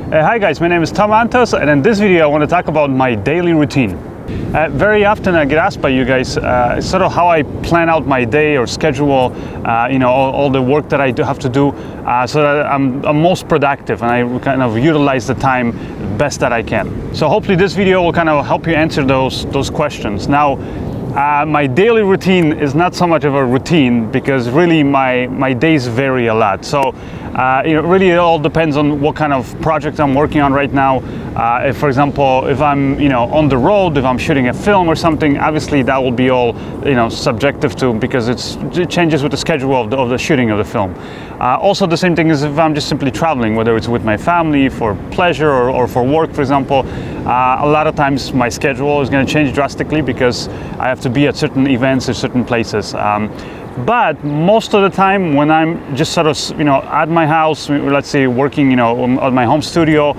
Hi guys, my name is Tom Antos, and in this video I want to talk about my daily routine. Very often I get asked by you guys sort of how I plan out my day or schedule, all the work that I have to do so that I'm most productive and I kind of utilize the time best that I can. So hopefully this video will kind of help you answer those questions. Now, my daily routine is not so much of a routine because really my days vary a lot. So really it all depends on what kind of project I'm working on right now. If, for example, if I'm on the road, if I'm shooting a film or something, obviously that will be all subjective to, because it changes with the schedule of the shooting of the film. Also the same thing is if I'm just simply traveling, whether it's with my family for pleasure or for work, for example. A lot of times my schedule is going to change drastically because I have to be at certain events or certain places. But most of the time when I'm just sort of at my house, let's say working at my home studio,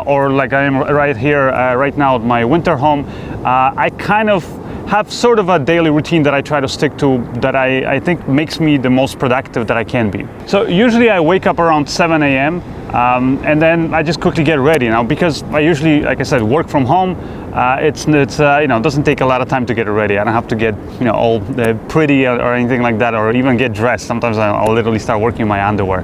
or like I am right here right now at my winter home, I kind of have sort of a daily routine that I try to stick to that I think makes me the most productive that I can be. So usually I wake up around 7 a.m. And then I just quickly get ready now, because I usually, like I said, work from home. It doesn't take a lot of time to get ready. I don't have to get all pretty or anything like that, or even get dressed. Sometimes I'll literally start working in my underwear.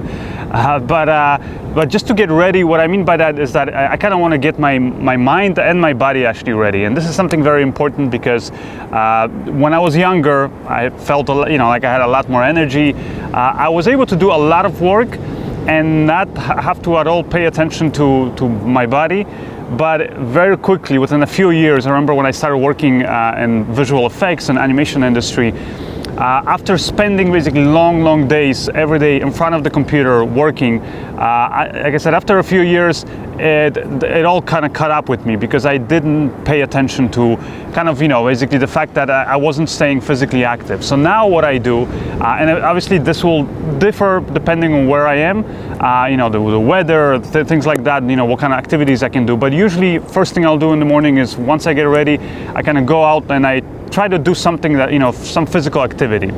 But just to get ready, what I mean by that is that I kind of want to get my mind and my body actually ready. And this is something very important because when I was younger, I felt like I had a lot more energy. I was able to do a lot of work and not have to at all pay attention to my body. But very quickly, within a few years, I remember when I started working in visual effects and animation industry, after spending basically long days every day in front of the computer working, like I said, after a few years, it all kind of caught up with me because I didn't pay attention to kind of basically the fact that I wasn't staying physically active. So now what I do, and obviously this will differ depending on where I am, the weather, things like that, what kind of activities I can do. But usually first thing I'll do in the morning is once I get ready, I kind of go out and I try to do something that, some physical activity.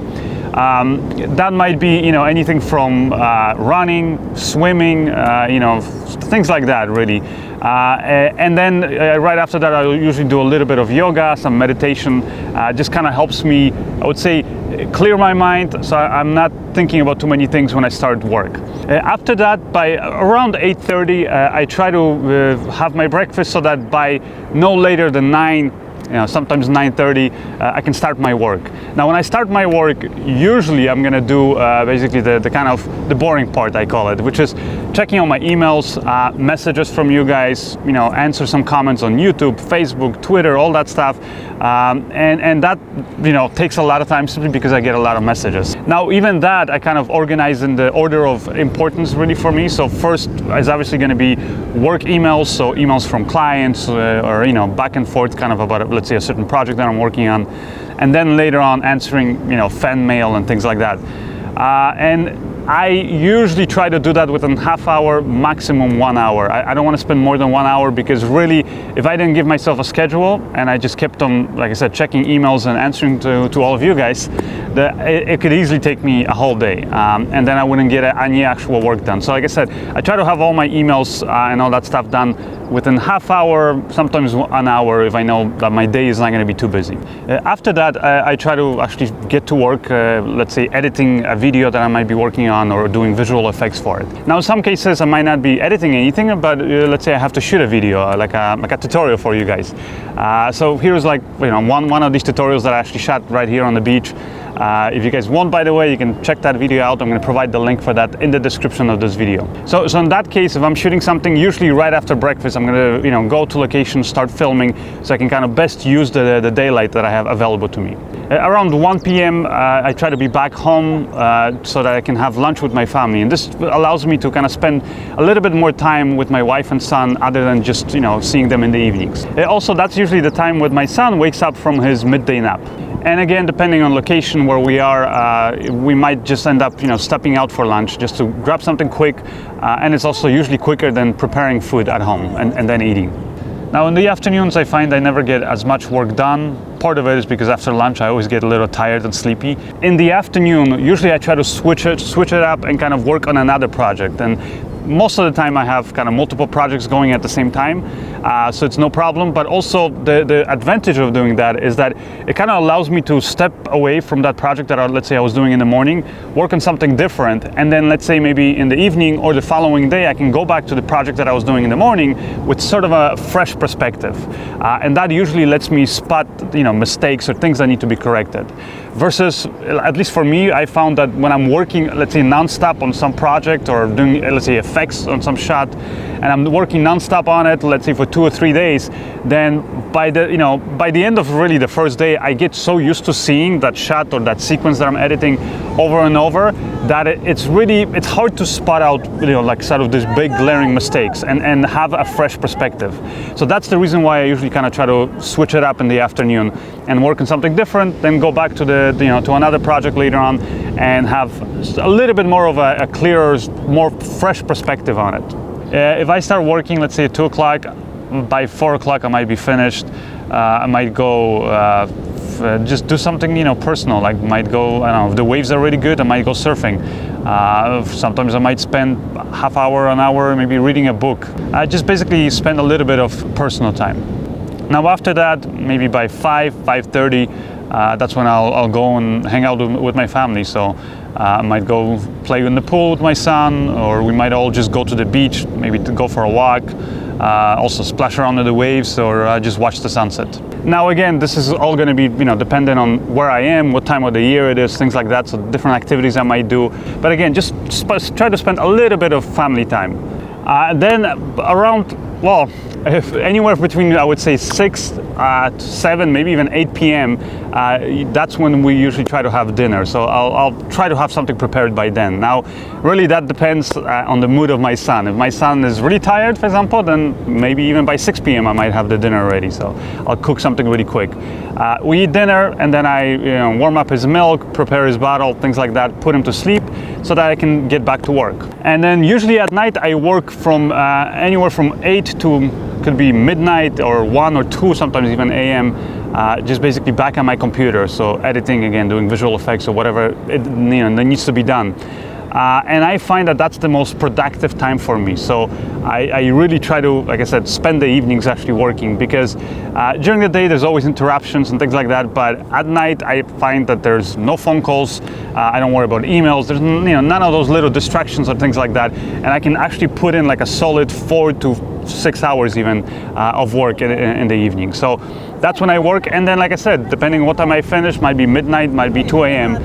That might be, anything from running, swimming, things like that, really. And then right after that, I'll usually do a little bit of yoga, some meditation. Just kind of helps me, I would say, clear my mind, so I'm not thinking about too many things when I start work. After that, by around 8:30, I try to have my breakfast so that by no later than 9, sometimes 9:30, I can start my work. Now, when I start my work, usually I'm gonna do basically the kind of the boring part, I call it, which is checking on my emails, messages from you guys, answer some comments on YouTube, Facebook, Twitter, all that stuff. And that, takes a lot of time simply because I get a lot of messages. Now, even that, I kind of organize in the order of importance really for me. So first is obviously gonna be work emails, so emails from clients or back and forth kind of about, let's say, a certain project that I'm working on. And then later on answering, fan mail and things like that. And I usually try to do that within half hour, maximum 1 hour. I don't want to spend more than 1 hour because really, if I didn't give myself a schedule and I just kept on, like I said, checking emails and answering to all of you guys, it could easily take me a whole day. And then I wouldn't get any actual work done. So like I said, I try to have all my emails and all that stuff done within half hour, sometimes 1 hour if I know that my day is not going to be too busy. After that, I try to actually get to work, let's say editing a video that I might be working on or doing visual effects for it. Now, in some cases I might not be editing anything, but let's say I have to shoot a video, like a tutorial for you guys. So here's like one of these tutorials that I actually shot right here on the beach. If you guys want, by the way, you can check that video out. I'm going to provide the link for that in the description of this video. So in that case, if I'm shooting something, usually right after breakfast, I'm going to go to location, start filming, so I can kind of best use the daylight that I have available to me. Around 1 p.m. I try to be back home so that I can have lunch with my family, and this allows me to kind of spend a little bit more time with my wife and son other than just seeing them in the evenings. Also, that's usually the time when my son wakes up from his midday nap. And again, depending on location where we are, we might just end up, stepping out for lunch just to grab something quick. And it's also usually quicker than preparing food at home and then eating. Now, in the afternoons, I find I never get as much work done. Part of it is because after lunch, I always get a little tired and sleepy. In the afternoon, usually I try to switch it up and kind of work on another project. And most of the time I have kind of multiple projects going at the same time, so it's no problem. But also the advantage of doing that is that it kind of allows me to step away from that project that let's say I was doing in the morning, work on something different, and then let's say maybe in the evening or the following day I can go back to the project that I was doing in the morning with sort of a fresh perspective, and that usually lets me spot mistakes or things that need to be corrected. Versus, at least for me, I found that when I'm working, let's say non-stop on some project or doing, let's say, effects on some shot, and I'm working non-stop on it, let's say for 2 or 3 days, then by the end of really the first day, I get so used to seeing that shot or that sequence that I'm editing over and over that it's hard to spot out, like sort of these big glaring mistakes and have a fresh perspective. So that's the reason why I usually kind of try to switch it up in the afternoon and work on something different, then go back to to another project later on and have a little bit more of a clearer, more fresh perspective on it. If I start working, let's say at 2 o'clock, by 4 o'clock I might be finished. I might go just do something personal, like might go, I don't know, if the waves are really good, I might go surfing. Sometimes I might spend half hour, an hour, maybe reading a book. I just basically spend a little bit of personal time. Now after that, maybe by 5:30, that's when I'll go and hang out with my family. So I might go play in the pool with my son, or we might all just go to the beach, maybe to go for a walk, also splash around in the waves, or just watch the sunset. Now again, this is all going to be dependent on where I am, what time of the year it is, things like that, so different activities I might do. But again, just try to spend a little bit of family time. Then around, well, if anywhere between, I would say 6 to 7, maybe even 8 p.m., that's when we usually try to have dinner. So I'll try to have something prepared by then. Now, really that depends on the mood of my son. If my son is really tired, for example, then maybe even by 6 p.m. I might have the dinner ready. So I'll cook something really quick. We eat dinner, and then I warm up his milk, prepare his bottle, things like that, put him to sleep so that I can get back to work. And then usually at night I work from anywhere from 8 to could be midnight or 1 or 2, sometimes even a.m. Just basically back on my computer, so editing again, doing visual effects or whatever that needs to be done. And I find that that's the most productive time for me. So I really try to, like I said, spend the evenings actually working, because during the day there's always interruptions and things like that, but at night I find that there's no phone calls, I don't worry about emails, there's none of those little distractions or things like that, and I can actually put in like a solid 4 to 6 hours even of work in the evening. So that's when I work, and then like I said, depending on what time I finish, might be midnight, might be 2 a.m.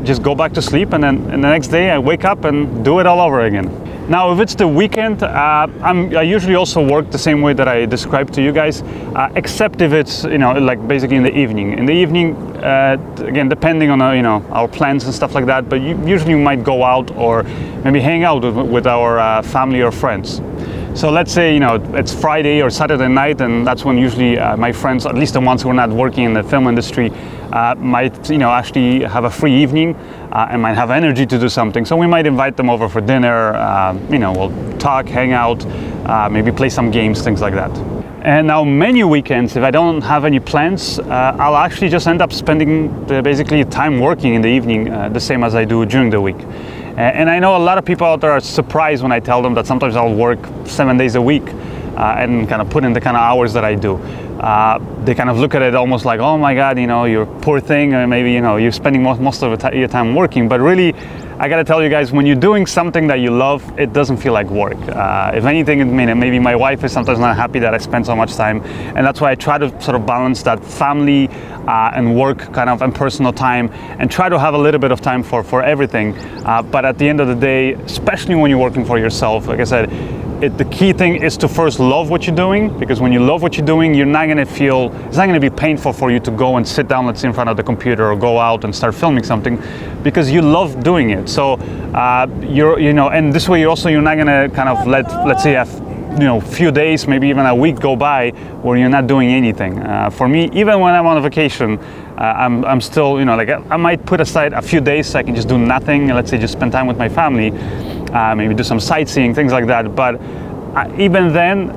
Just go back to sleep, and then the next day I wake up and do it all over again. Now if it's the weekend, I usually also work the same way that I described to you guys, except if it's like basically in the evening. In the evening, again, depending on our plans and stuff like that, but usually we might go out or maybe hang out with our family or friends. So let's say it's Friday or Saturday night, and that's when usually my friends, at least the ones who are not working in the film industry, might actually have a free evening and might have energy to do something. So we might invite them over for dinner. We'll talk, hang out, maybe play some games, things like that. And now many weekends, if I don't have any plans, I'll actually just end up spending basically time working in the evening, the same as I do during the week. And I know a lot of people out there are surprised when I tell them that sometimes I'll work 7 days a week and kind of put in the kind of hours that I do. They kind of look at it almost like, oh my God, you're a poor thing, or maybe you're spending most of your time working. But really, I gotta tell you guys, when you're doing something that you love, it doesn't feel like work. If anything, maybe my wife is sometimes not happy that I spend so much time, and that's why I try to sort of balance that family and work kind of and personal time, and try to have a little bit of time for everything. But at the end of the day, especially when you're working for yourself, like I said, the key thing is to first love what you're doing, because when you love what you're doing, you're not going to feel, it's not going to be painful for you to go and sit down, let's say, in front of the computer or go out and start filming something, because you love doing it. So and this way you're not going to kind of let's say a few days, maybe even a week go by where you're not doing anything. For me, even when I'm on a vacation, I'm still, like I might put aside a few days so I can just do nothing, let's say just spend time with my family, maybe do some sightseeing, things like that. But even then,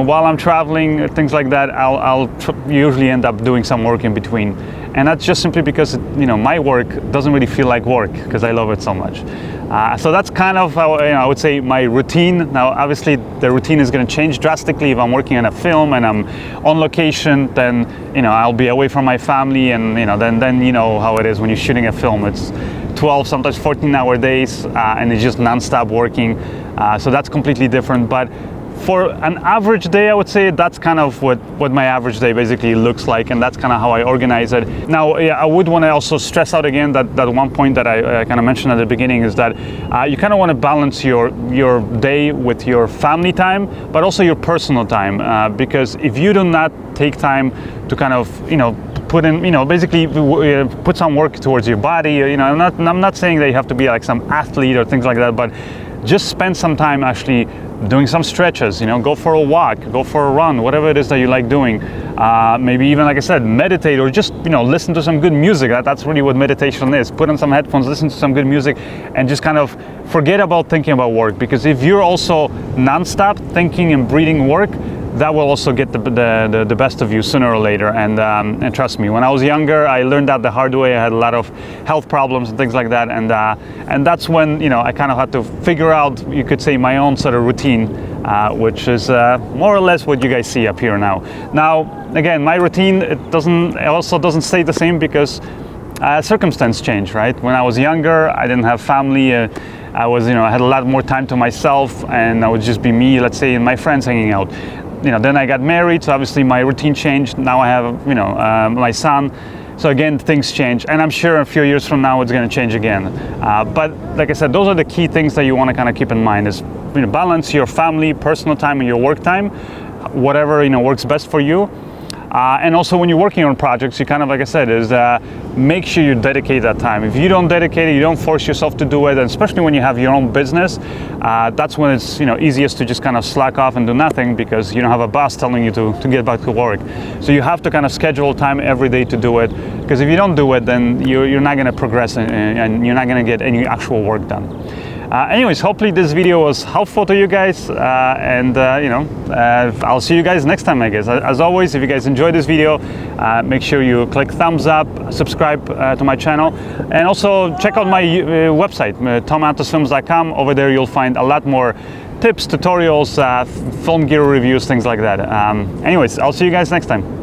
while I'm traveling, things like that, I'll usually end up doing some work in between. And that's just simply because, my work doesn't really feel like work, because I love it so much. So that's kind of how, I would say, my routine. Now, obviously, the routine is going to change drastically if I'm working on a film and I'm on location. Then I'll be away from my family, and then you know how it is when you're shooting a film. It's 12, sometimes 14-hour days, and it's just non-stop working. So that's completely different. But for an average day, I would say that's kind of what my average day basically looks like, and that's kind of how I organize it. Now, yeah, I would want to also stress out again that one point that I kind of mentioned at the beginning is that you kind of want to balance your day with your family time, but also your personal time, because if you do not take time to kind of put in, basically put some work towards your body. I'm not saying that you have to be like some athlete or things like that, but just spend some time actually doing some stretches, go for a walk, go for a run, whatever it is that you like doing. Maybe even, like I said, meditate, or just, listen to some good music. That's really what meditation is. Put on some headphones, listen to some good music, and just kind of forget about thinking about work. Because if you're also nonstop thinking and breathing work, that will also get the best of you sooner or later. And trust me, when I was younger, I learned that the hard way. I had a lot of health problems and things like that, and that's when I kind of had to figure out, you could say, my own sort of routine, which is more or less what you guys see up here now. Now, again, my routine it also doesn't stay the same because circumstances change, right? When I was younger, I didn't have family. I had a lot more time to myself, and I would just be me, let's say, and my friends hanging out. Then I got married, so obviously my routine changed. Now I have, my son. So again, things change, and I'm sure a few years from now it's going to change again. But like I said, those are the key things that you want to kind of keep in mind: is balance your family, personal time, and your work time, whatever works best for you. And also, when you're working on projects, you kind of, like I said, is make sure you dedicate that time. If you don't dedicate it, you don't force yourself to do it, and especially when you have your own business, that's when it's easiest to just kind of slack off and do nothing, because you don't have a boss telling you to get back to work. So you have to kind of schedule time every day to do it, because if you don't do it, then you're not going to progress, and you're not going to get any actual work done. Anyways, hopefully this video was helpful to you guys, and I'll see you guys next time, I guess. As always, if you guys enjoyed this video, make sure you click thumbs up, subscribe to my channel, and also check out my website, tomantosfilms.com. Over there you'll find a lot more tips, tutorials, film gear reviews, things like that. Anyways, I'll see you guys next time.